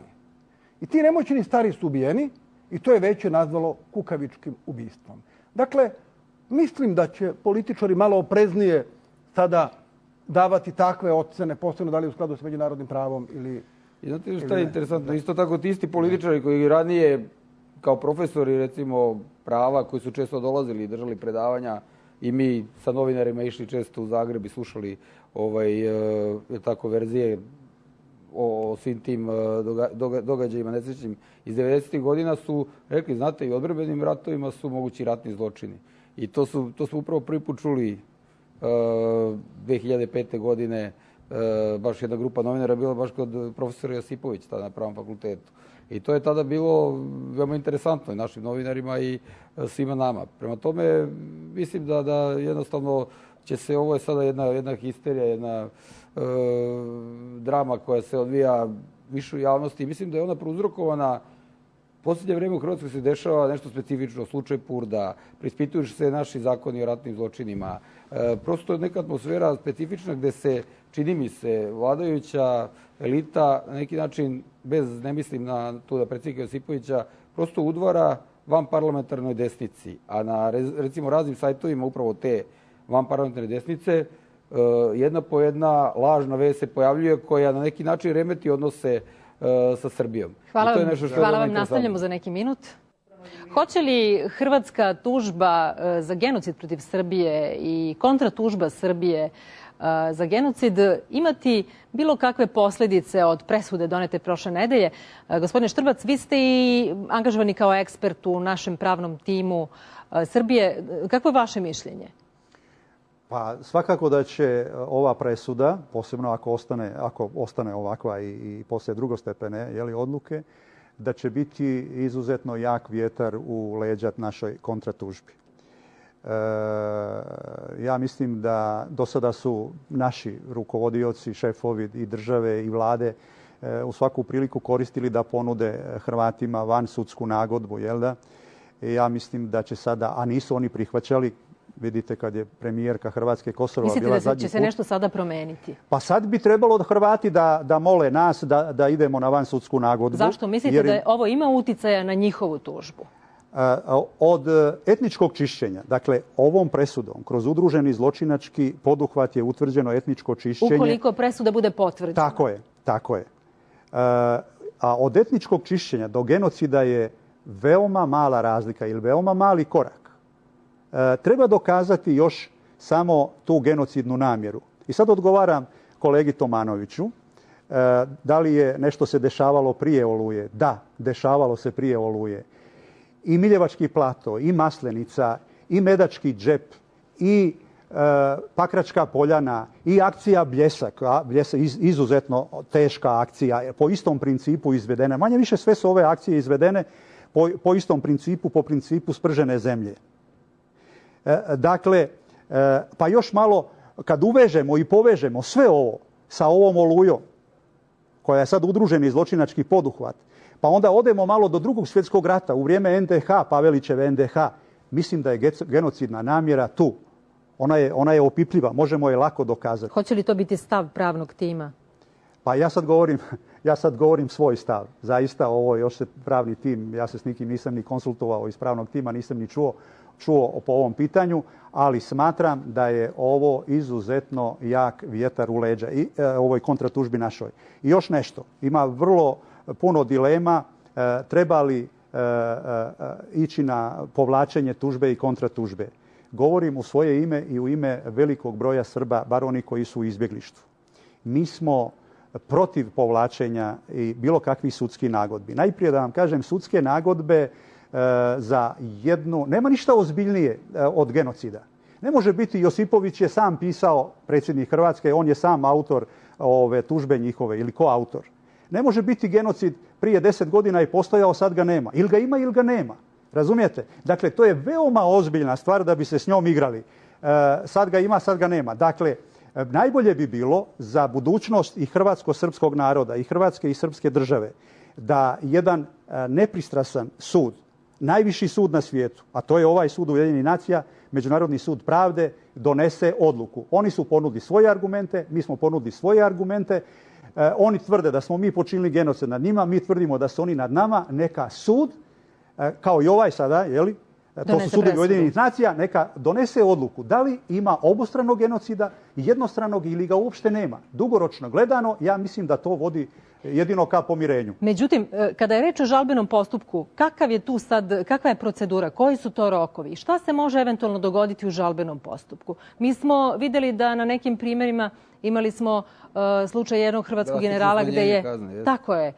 I ti nemoćni stari su ubijeni i to je veće nazvalo kukavičkim ubistvom. Dakle, mislim da će političari malo opreznije sada davati takve ocene, posebno da li u skladu s međunarodnim pravom ili... I znate što je interesantno? Isto tako ti isti političari koji ranije kao profesori, recimo, prava, koji su često dolazili i držali predavanja i mi sa novinarima išli često u Zagreb i slušali tako verzije o svim tim događajima nesrećnim iz 90. godina su rekli, znate, i odbrambenim ratovima su mogući ratni zločini. I to smo upravo prvi put čuli 2005. godine, baš jedna grupa novinara bila baš kod profesora Josipovića tada na Pravnom fakultetu. I to je tada bilo veoma interesantno i našim novinarima i svima nama. Prema tome, mislim da jednostavno će se, ovo je sada jedna histerija, jedna drama koja se odvija više u javnosti. Mislim da je ona prouzrokovana. Posljednje vrijeme u Hrvatskoj se dešava nešto specifično, slučaj Purda, preispituju se naši zakoni o ratnim zločinima. Prosto je neka atmosfera specifična gde se, čini mi se, vladajuća elita na neki način, ne mislim na tu da predsjednika Josipovića, prosto udvara vanparlamentarnoj desnici. A na, recimo, raznim sajtovima upravo te vanparlamentarne desnice, jedna po jedna lažna vest se pojavljuje koja na neki način remeti odnose sa Srbijom. Hvala vam, nastavljamo za neki minut. Hoće li hrvatska tužba za genocid protiv Srbije i kontratužba Srbije za genocid imati bilo kakve posljedice od presude donete prošle nedelje? Gospodine Štrbac, vi ste i angažovani kao ekspert u našem pravnom timu Srbije. Kakvo je vaše mišljenje? Pa svakako da će ova presuda, posebno ako ostane ovakva i poslije drugostepene odluke, da će biti izuzetno jak vjetar u leđa našoj kontratužbi. Ja mislim da do sada su naši rukovodioci, šefovi i države i vlade u svaku priliku koristili da ponude Hrvatima van sudsku nagodbu. Ja mislim da će sada, a nisu oni prihvaćali, Vidite kad je premijerka Hrvatske Kosova Mislite bila da zadnji će se put. nešto sada promeniti? Pa sad bi trebalo Hrvati da mole nas da idemo na vansudsku nagodbu. Zašto? Mislite da ovo ima uticaja na njihovu tužbu? Od etničkog čišćenja, dakle ovom presudom, kroz udruženi zločinački poduhvat je utvrđeno etničko čišćenje. Ukoliko presuda bude potvrđena. Tako je. A od etničkog čišćenja do genocida je veoma mala razlika ili veoma mali korak. Treba dokazati još samo tu genocidnu namjeru. I sad odgovaram kolegi Tomanoviću, da li je nešto se dešavalo prije Oluje? Da, dešavalo se prije Oluje. I Miljevački plato, i Maslenica, i Medački džep, i Pakračka poljana, i akcija Bljesak. Bljesak izuzetno teška akcija, po istom principu izvedene. Manje više sve su ove akcije izvedene po istom principu, po principu spržene zemlje. Dakle, pa još malo, kad uvežemo i povežemo sve ovo sa ovom Olujom, koja je sad udruženi zločinački poduhvat, pa onda odemo malo do Drugog svjetskog rata, u vrijeme NDH, Pavelićeve NDH, mislim da je genocidna namjera tu. Ona je opipljiva, možemo je lako dokazati. Hoće li to biti stav pravnog tima? Pa ja sad govorim svoj stav. Zaista ovo još se pravni tim, ja se s nikim nisam ni konsultovao iz pravnog tima, nisam ni čuo po ovom pitanju, ali smatram da je ovo izuzetno jak vjetar u leđa i ovoj kontratužbi našoj. I još nešto, ima vrlo puno dilema, treba li ići na povlačenje tužbe i kontratužbe. Govorim u svoje ime i u ime velikog broja Srba, bar oni koji su u izbjeglištvu. Mi smo protiv povlačenja i bilo kakvih sudskih nagodbi. Najprije da vam kažem, sudske nagodbe za jednu... Nema ništa ozbiljnije od genocida. Ne može biti, Josipović je sam pisao, predsjednik Hrvatske, on je sam autor ove tužbe njihove ili koautor. Ne može biti genocid prije 10 godina i postojao, sad ga nema. Ili ga ima ili ga nema. Razumijete? Dakle, to je veoma ozbiljna stvar da bi se s njom igrali. Sad ga ima, sad ga nema. Dakle, najbolje bi bilo za budućnost i hrvatsko-srpskog naroda i Hrvatske i srpske države da jedan nepristrasan sud, najviši sud na svijetu, a to je ovaj sud Ujedinjenih nacija, Međunarodni sud pravde, donese odluku. Oni su ponudili svoje argumente, mi smo ponudili svoje argumente. Oni tvrde da smo mi počinili genocid nad njima, mi tvrdimo da su oni nad nama. Neka sud, kao i ovaj sada, jeli, to su sudovi Ujedinjenih nacija, neka donese odluku da li ima obostranog genocida, jednostranog ili ga uopšte nema. Dugoročno gledano, ja mislim da to vodi jedino ka pomirenju. Međutim, kada je reč o žalbenom postupku, kakva je procedura, koji su to rokovi? Šta se može eventualno dogoditi u žalbenom postupku? Mi smo vidjeli da na nekim primjerima imali smo slučaj jednog hrvatskog generala gdje je... Tako je.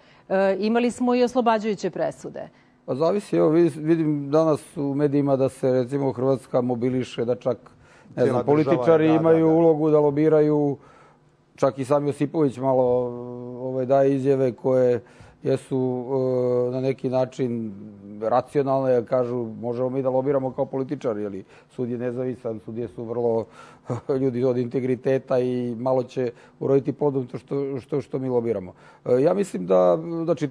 Imali smo i oslobađajuće presude. Pa zavisi, evo vidim danas u medijima da se recimo Hrvatska mobiliše, da čak političari imaju ulogu da lobiraju, čak i sam Josipović malo daje izjave koje jesu na neki način racionalne, kažu možemo mi da lobiramo kao političari, jer sud je nezavisan, sudije su vrlo ljudi od integriteta i malo će uroditi plodom to što mi lobiramo. Ja mislim da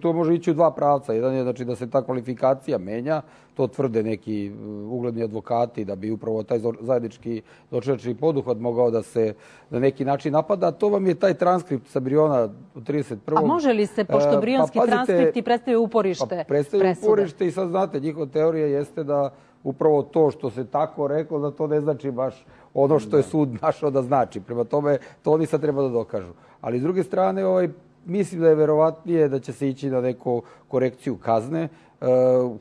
to može ići u dva pravca. Jedan je da se ta kvalifikacija menja, to tvrde neki ugledni advokati da bi upravo taj zajednički zločinački poduhvat mogao da se na neki način napada. To vam je taj transkript sa Briona u 31. A može li se, pošto brionski transkripti predstavljaju uporište presude? Predstavljaju uporište i sad znate, njihova teorija jeste da upravo to što se tako reklo, da to ne znači baš ono što je sud našao da znači. Prema tome, to oni sad treba da dokažu. Ali s druge strane, mislim da je verovatnije da će se ići na neku korekciju kazne.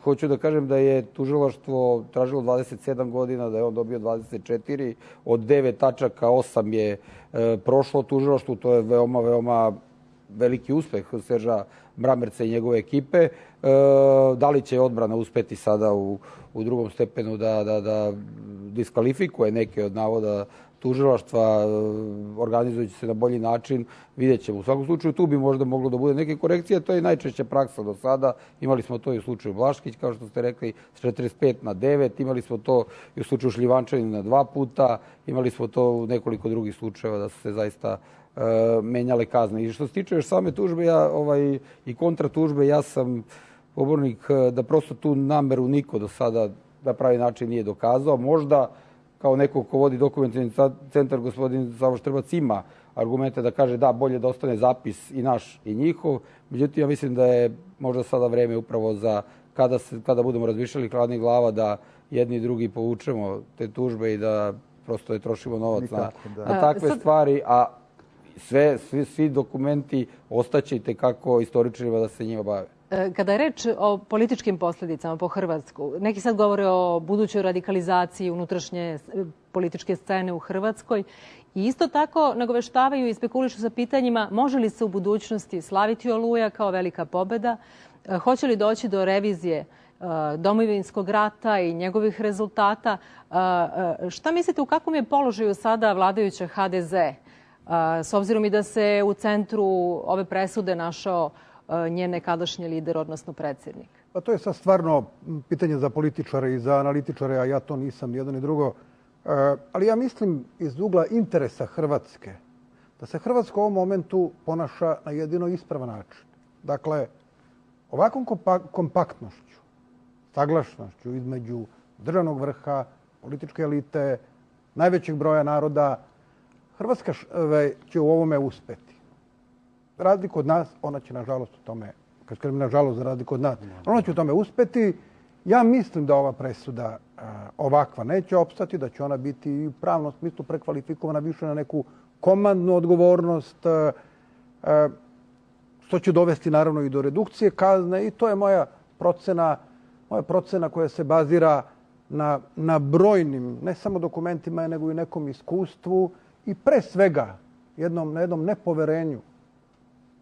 Hoću da kažem da je tužilaštvo tražilo 27 godina, da je on dobio 24. Od 9 tačaka 8 je prošlo tužilaštvu. To je veoma, veoma veliki uspeh Serža Mramerca i njegove ekipe. Da li će odbrana uspeti sada u drugom stepenu da diskvalifikuje neke od navoda tužilaštva, organizujući se na bolji način, vidjet ćemo. U svakom slučaju tu bi možda moglo da bude neke korekcije, to je najčešća praksa do sada. Imali smo to i u slučaju Blaškić, kao što ste rekli, s 45 na 9, imali smo to i u slučaju Šljivančanin na 2 puta, imali smo to u nekoliko drugih slučajeva da su se zaista menjale kazne. I što se tiče još same tužbe i kontratužbe, ja sam pobornik da prosto tu nameru niko do sada na pravi način nije dokazao. Možda kao neko ko vodi dokumentarni centar, gospodin Savo Štrbac ima argumente da kaže da, bolje da ostane zapis i naš i njihov. Međutim, ja mislim da je možda sada vreme upravo za kada budemo razmišljali hladnih glava da jedni i drugi povučemo te tužbe i da prosto ne trošimo novac na takve stvari, a svi dokumenti ostaće i tekako istoričarima da se njima bave. Kada je reč o političkim posljedicama po Hrvatsku, neki sad govore o budućoj radikalizaciji unutrašnje političke scene u Hrvatskoj i isto tako nagoveštavaju i spekulišu sa pitanjima može li se u budućnosti slaviti Oluja kao velika pobjeda, hoće li doći do revizije Domovinskog rata i njegovih rezultata. Šta mislite u kakvom je položaju sada vladajuća HDZ, s obzirom i da se u centru ove presude našao njen nekadašnji lider, odnosno predsjednik? Pa to je sad stvarno pitanje za političare i za analitičare, a ja to nisam ni jedno ni drugo. Ali ja mislim iz ugla interesa Hrvatske da se Hrvatska u ovom momentu ponaša na jedino ispravan način. Dakle, ovakvom kompaktnošću, saglašnošću između državnog vrha, političke elite, najvećeg broja naroda, Hrvatska će u ovome uspeti. Za razliku od nas, ona će nažalost u tome, kad kažem nažalost za razliku od nas, ona će u tome uspeti. Ja mislim da ova presuda ovakva neće opstati, da će ona biti i u pravnom smislu prekvalifikovana više na neku komandnu odgovornost, što će dovesti naravno i do redukcije kazne i to je moja procena koja se bazira na brojnim, ne samo dokumentima, nego i nekom iskustvu i pre svega na jednom nepoverenju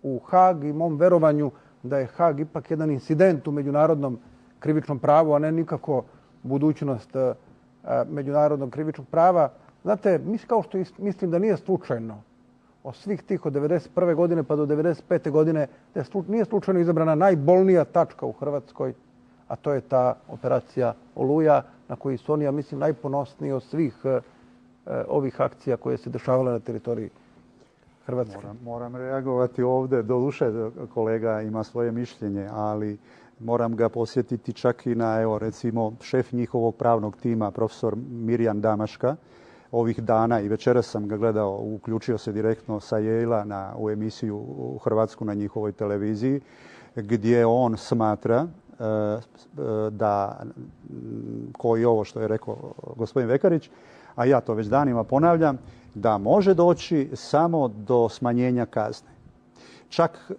u Hag i mom verovanju da je Hag ipak jedan incident u međunarodnom krivičnom pravu, a ne nikako budućnost međunarodnog krivičnog prava. Znate, kao što mislim da nije slučajno od svih tih od 1991. godine pa do 1995. godine da nije slučajno izabrana najbolnija tačka u Hrvatskoj, a to je ta operacija Oluja na koju su oni, ja mislim, najponosniji od svih ovih akcija koje se dešavale na teritoriji Hrvatske. Moram reagovati ovdje. Doduše, kolega ima svoje mišljenje, ali moram ga posjetiti čak i na, evo, recimo, šef njihovog pravnog tima, profesor Mirjan Damaška, ovih dana i večeras sam ga gledao, uključio se direktno sa Yale-a u emisiju u Hrvatsku na njihovoj televiziji, gdje on smatra da, koji ovo što je rekao gospodin Vekarić, a ja to već danima ponavljam, da može doći samo do smanjenja kazne. Čak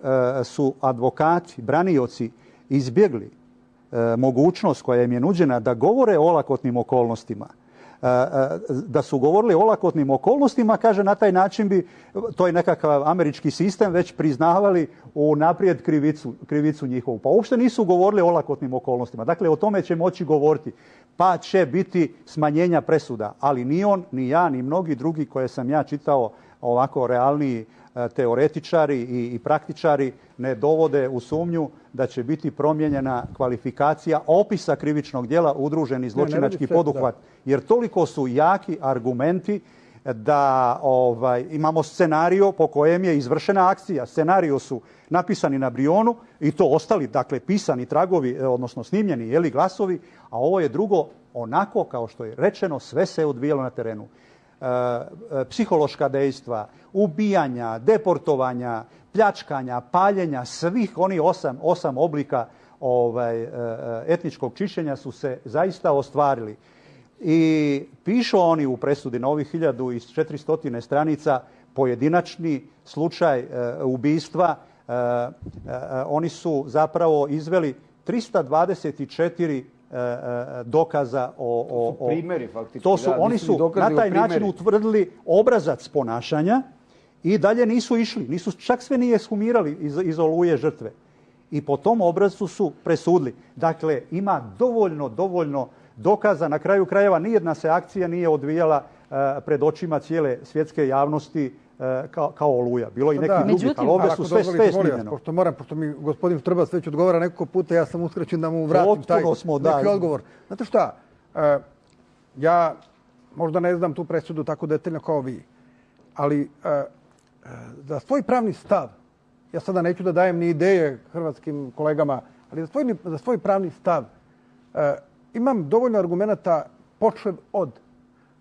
su advokati, branioci izbjegli mogućnost koja im je nuđena da govore o olakotnim okolnostima. Da su govorili o olakotnim okolnostima, kaže, na taj način bi, to je nekakav američki sistem, već priznavali unaprijed krivicu njihovu. Pa uopšte nisu govorili o olakotnim okolnostima. Dakle, o tome će moći govoriti. Pa će biti smanjenja presuda. Ali ni on, ni ja, ni mnogi drugi koje sam ja čitao, ovako realniji teoretičari i praktičari ne dovode u sumnju da će biti promijenjena kvalifikacija opisa krivičnog djela udruženi zločinački poduhvat. Jer toliko su jaki argumenti da imamo scenario po kojem je izvršena akcija. Scenario su napisani na Brionu i to ostali, dakle, pisani tragovi, odnosno snimljeni glasovi, a ovo je drugo onako kao što je rečeno, sve se odvijalo na terenu. Psihološka dejstva, ubijanja, deportovanja, pljačkanja, paljenja, svih onih osam oblika etničkog čišćenja su se zaista ostvarili. I pišu oni u presudi na ovih 1400 stranica pojedinačni slučaj ubistva. Oni su zapravo izveli 324 dokaza o primjeri faktički. Oni su na taj način utvrdili obrazac ponašanja i dalje nisu išli. Čak sve nije ekshumirali iz Oluje žrtve. I po tom obrazcu su presudili. Dakle, ima dovoljno dokaza. Na kraju krajeva nijedna se akcija nije odvijala pred očima cijele svjetske javnosti kao Oluja. Bilo i neki drugi, ali ovdje su sve snimljeno. Pošto mi gospodin Štrbac već odgovara nekoliko puta, ja sam uskraćen da mu vratim taj neki odgovor. Znate šta, ja možda ne znam tu presudu tako detaljno kao vi, ali za svoj pravni stav, ja sada neću da dajem ni ideje hrvatskim kolegama, ali za svoj pravni stav imam dovoljno argumenata počev od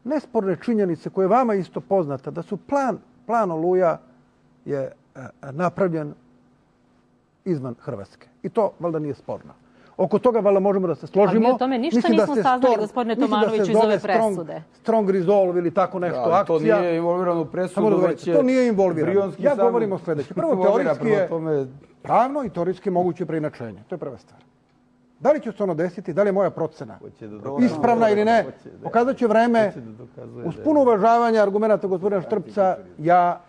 nesporne činjenice koje je vama isto poznata, da su plan Oluja je napravljen izvan Hrvatske. I to valjda nije sporno. Oko toga valjda možemo da se složimo. Ali mi o tome ništa nismo saznali, gospodine Tomanoviću, iz ove presude. Strong resolve ili tako nešto, akcija. To nije involvirano u presudu, već je... To nije involvirano. Ja govorim o sljedeće. Prvo, teorijski je pravno i teorijski moguće preinačenje. To je prva stvar. Da li će se ono desiti, da li je moja procena ispravna ili ne, pokazat će vreme. Uz puno uvažavanja argumenta gospodina Štrpca, ja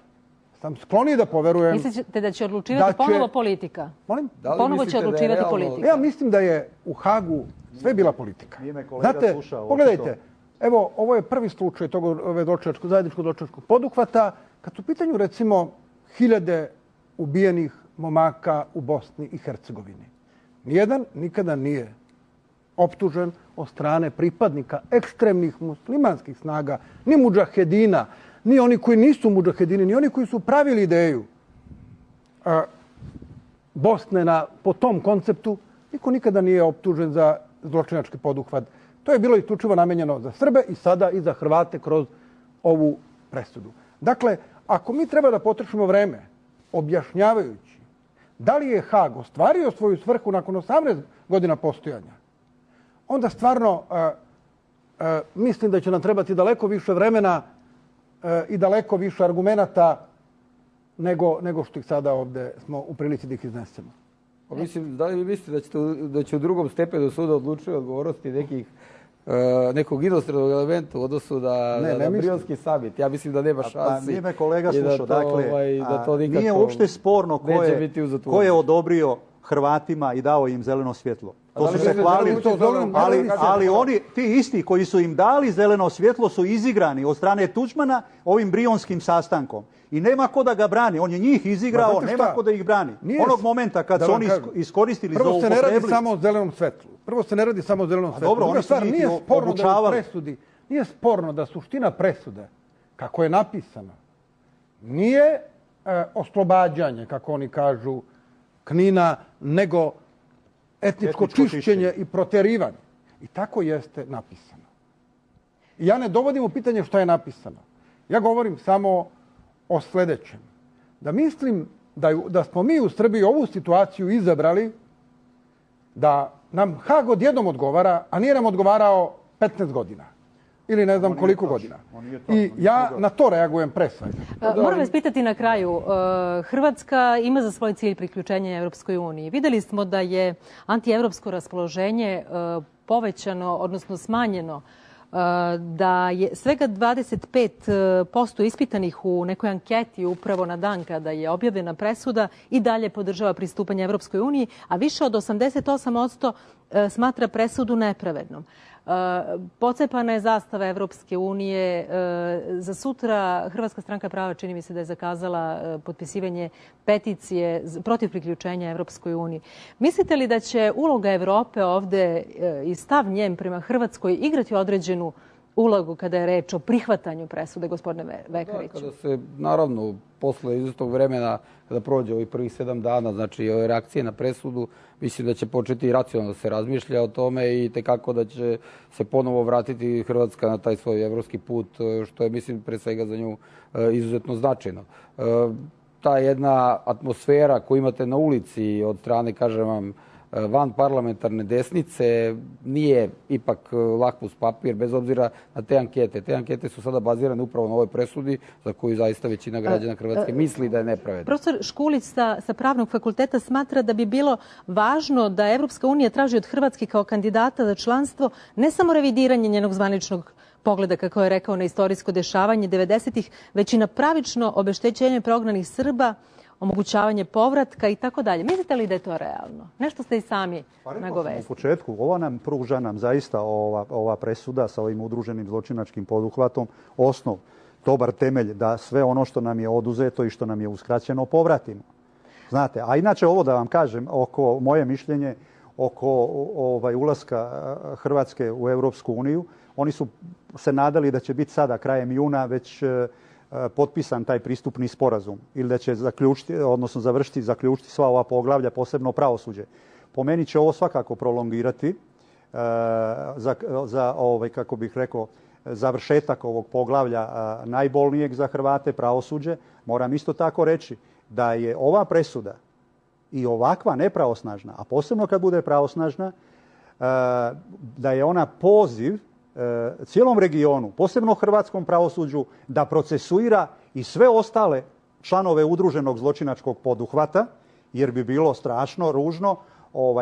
sam skloniji da poverujem... Mislite da će odlučivati ponovo politika? Molim? Ponovo će odlučivati politika? Ja mislim da je u Hagu sve bila politika. Znate, pogledajte, evo, ovo je prvi slučaj tog zajedničkog zločinačkog poduhvata. Kad su u pitanju, recimo, 1000 ubijenih momaka u Bosni i Hercegovini, nijedan nikada nije optužen od strane pripadnika ekstremnih muslimanskih snaga, ni mudžahedina, ni oni koji nisu mudžahedini, ni oni koji su pravili ideju Bosne po tom konceptu, niko nikada nije optužen za zločinački poduhvat. To je bilo isključivo namenjeno za Srbe i sada i za Hrvate kroz ovu presudu. Dakle, ako mi treba da potrošimo vreme objašnjavajući da li je Hag ostvario svoju svrhu nakon 18 godina postojanja, onda stvarno mislim da će nam trebati daleko više vremena i daleko više argumenata nego što ih sada ovdje smo u prilici da ih iznesemo. Mislim, da li vi mislite da će u drugom stepenu suda odlučuje odgovornosti nekog inostranog elementa u odnosu na Brionski samit? Ja mislim da nema šansi. Nije me kolega slušao. Dakle, nije uopšte sporno ko je odobrio Hrvatima i dao im zeleno svjetlo. To su se hvalili, ali oni, ti isti koji su im dali zeleno svjetlo su izigrani od strane Tuđmana ovim brionskim sastankom. I nema ko da ga brani. On je njih izigrao, nema ko da ih brani. Onog momenta kad su oni iskoristili za Prvo se ne radi samo o zelenom svjetlu. Dobro, oni su njih obučavali. Nije sporno da suština presude, kako je napisana, nije oslobađanje, kako oni kažu, Knina, nego etničko čišćenje i proterivanje. I tako jeste napisano. I ja ne dovodim u pitanje šta je napisano. Ja govorim samo o sljedećem. Da mislim da smo mi u Srbiji ovu situaciju izabrali da nam Hag odjednom odgovara, a nije nam odgovarao 15 godina. Ili ne znam koliko godina. I ja na to reagujem pre svega. Moram vas pitati na kraju. Hrvatska ima za svoj cilj priključenje Evropskoj uniji. Vidjeli smo da je antievropsko raspoloženje povećano, odnosno smanjeno, da je svega 25% ispitanih u nekoj anketi upravo na dan kada je objavljena presuda i dalje podržava pristupanje Evropskoj uniji, a više od 88% smatra presudu nepravednom. Pocepana je zastava Evropske unije. Za sutra Hrvatska stranka prava čini mi se da je zakazala potpisivanje peticije protiv priključenja Evropskoj uniji. Mislite li da će uloga Evrope ovdje i stav njen prema Hrvatskoj igrati određenu ulogu kada je reč o prihvatanju presude, gospodine Vekariću? Kada se, naravno, posle izvestog vremena, kada prođe ovih prvih 7 dana, znači ove reakcije na presudu, mislim da će početi racionalno da se razmišlja o tome i tekako da će se ponovo vratiti Hrvatska na taj svoj evropski put, što je, mislim, pre svega za nju izuzetno značajno. Ta jedna atmosfera koju imate na ulici od strane, kažem vam, van parlamentarne desnice nije ipak lakmus papir, bez obzira na te ankete. Te ankete su sada bazirane upravo na ovoj presudi za koju zaista većina građana Hrvatske misli da je nepravedna. Profesor Škulić sa Pravnog fakulteta smatra da bi bilo važno da Evropska unija traži od Hrvatske kao kandidata za članstvo ne samo revidiranje njenog zvaničnog pogleda, kako je rekao, na istorijsko dešavanje 90-ih, već i na pravično obeštećenje prognanih Srba, omogućavanje povratka i tako dalje. Mislite li da je to realno? Nešto ste i sami nagovestili. U početku, ovo nam pruža zaista ova presuda sa ovim udruženim zločinačkim poduhvatom osnov, dobar temelj da sve ono što nam je oduzeto i što nam je uskraćeno povratimo. Znate, a inače ovo da vam kažem, oko moje mišljenje oko ulaska Hrvatske u Europsku uniju, oni su se nadali da će biti sada krajem juna već potpisan taj pristupni sporazum ili da će zaključiti sva ova poglavlja, posebno pravosuđe. Po meni će ovo svakako prolongirati za kako bih rekao, završetak ovog poglavlja najbolnijeg za Hrvate, pravosuđe, moram isto tako reći da je ova presuda i ovakva nepravosnažna, a posebno kad bude pravosnažna, da je ona poziv cijelom regionu, posebno hrvatskom pravosuđu, da procesuira i sve ostale članove udruženog zločinačkog poduhvata, jer bi bilo strašno, ružno,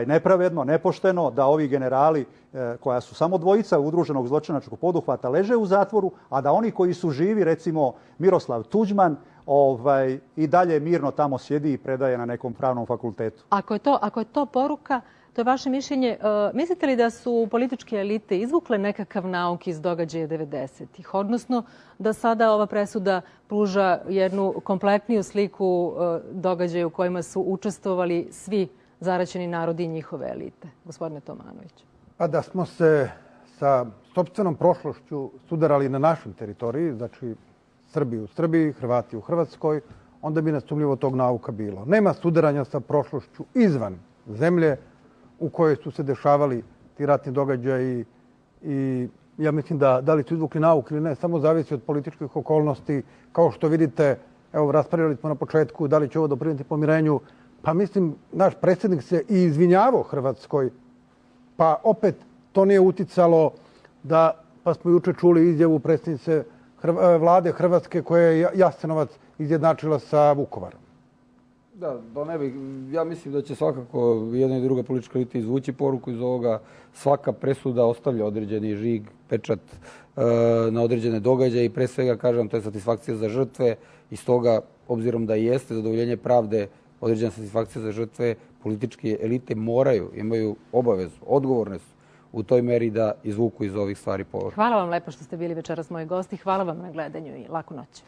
nepravedno, nepošteno da ovi generali, koja su samo dvojica udruženog zločinačkog poduhvata, leže u zatvoru, a da oni koji su živi, recimo Miroslav Tuđman, i dalje mirno tamo sjedi i predaje na nekom pravnom fakultetu. Ako je to poruka, to je vaše mišljenje. Mislite li da su političke elite izvukle nekakav nauk iz događaja 90-ih? Odnosno da sada ova presuda pruža jednu kompletniju sliku događaja u kojima su učestvovali svi zaraćeni narodi i njihove elite? Gospodine Tomanović. Pa da smo se sa sopstvenom prošlošću sudarali na našoj teritoriji, znači Srbi u Srbiji, Hrvati u Hrvatskoj, onda bi nesumnjivo tog nauka bilo. Nema sudaranja sa prošlošću izvan zemlje u kojoj su se dešavali ti ratni događaji i ja mislim da li su izvukli nauk ili ne, samo zavisi od političkih okolnosti. Kao što vidite, evo, raspravljali smo na početku da li će ovo doprinijeti pomirenju, pa mislim, naš predsjednik se i izvinjavao Hrvatskoj, pa opet to nije uticalo pa smo juče čuli izjavu predsjednice vlade Hrvatske koja je Jasenovac izjednačila sa Vukovarom. Da ne bih, ja mislim da će svakako jedna i druga politička elita izvući poruku iz ovoga. Svaka presuda ostavlja određeni žig, pečat na određene događaje i pre svega, kažem, to je satisfakcija za žrtve i stoga, obzirom da jeste zadovoljenje pravde određena satisfakcija za žrtve, političke elite imaju obavezu, odgovorne su u toj meri da izvuku iz ovih stvari poruku. Hvala vam lepo što ste bili večeras moji gosti. Hvala vam na gledanju i laku noć.